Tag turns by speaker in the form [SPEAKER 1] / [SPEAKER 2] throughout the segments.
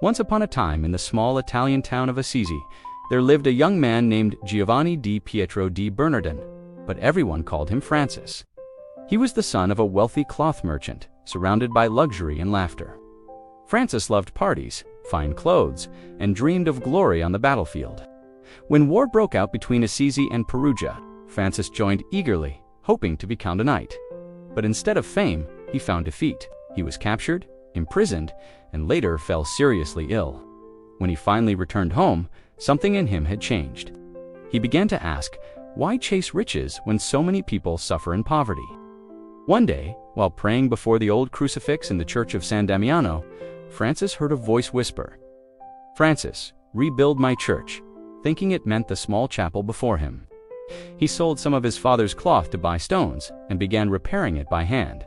[SPEAKER 1] Once upon a time, in the small Italian town of Assisi, there lived a young man named Giovanni di Pietro di Bernardin, but everyone called him Francis. He was the son of a wealthy cloth merchant, surrounded by luxury and laughter. Francis loved parties, fine clothes, and dreamed of glory on the battlefield. When war broke out between Assisi and Perugia, Francis joined eagerly, hoping to become a knight. But instead of fame, he found defeat. He was captured, imprisoned, and later fell seriously ill. When he finally returned home, something in him had changed. He began to ask, why chase riches when so many people suffer in poverty? One day, while praying before the old crucifix in the church of San Damiano, Francis heard a voice whisper, "Francis, rebuild my church," thinking it meant the small chapel before him. He sold some of his father's cloth to buy stones and began repairing it by hand.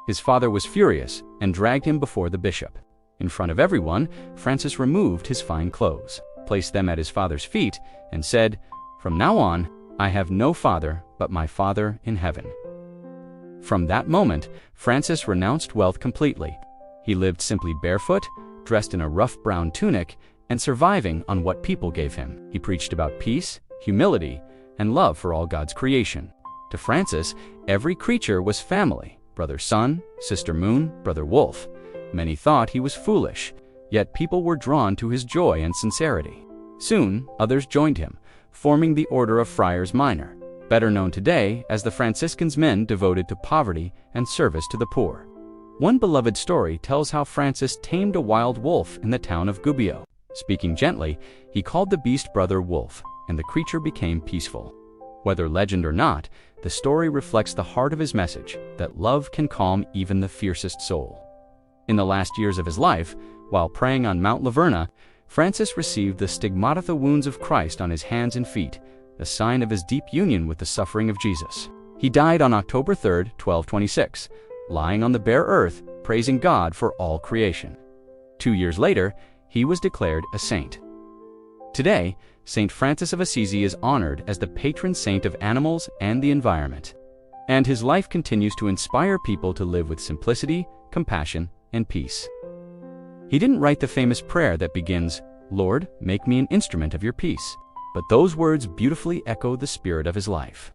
[SPEAKER 1] His father was furious and dragged him before the bishop. In front of everyone, Francis removed his fine clothes, placed them at his father's feet, and said, "From now on, I have no father but my Father in heaven." From that moment, Francis renounced wealth completely. He lived simply barefoot, dressed in a rough brown tunic, and surviving on what people gave him. He preached about peace, humility, and love for all God's creation. To Francis, every creature was family: brother sun, sister moon, brother wolf. Many thought he was foolish, yet people were drawn to his joy and sincerity. Soon, others joined him, forming the order of Friars Minor, better known today as the Franciscans, men devoted to poverty and service to the poor. One beloved story tells how Francis tamed a wild wolf in the town of Gubbio. Speaking gently, he called the beast brother Wolf, and the creature became peaceful. Whether legend or not, the story reflects the heart of his message, that love can calm even the fiercest soul. In the last years of his life, while praying on Mount Laverna, Francis received the stigmata wounds of Christ on his hands and feet, a sign of his deep union with the suffering of Jesus. He died on October 3, 1226, lying on the bare earth, praising God for all creation. 2 years later, he was declared a saint. Today, Saint Francis of Assisi is honored as the patron saint of animals and the environment, and his life continues to inspire people to live with simplicity, compassion, and peace. He didn't write the famous prayer that begins, "Lord, make me an instrument of your peace," but those words beautifully echo the spirit of his life.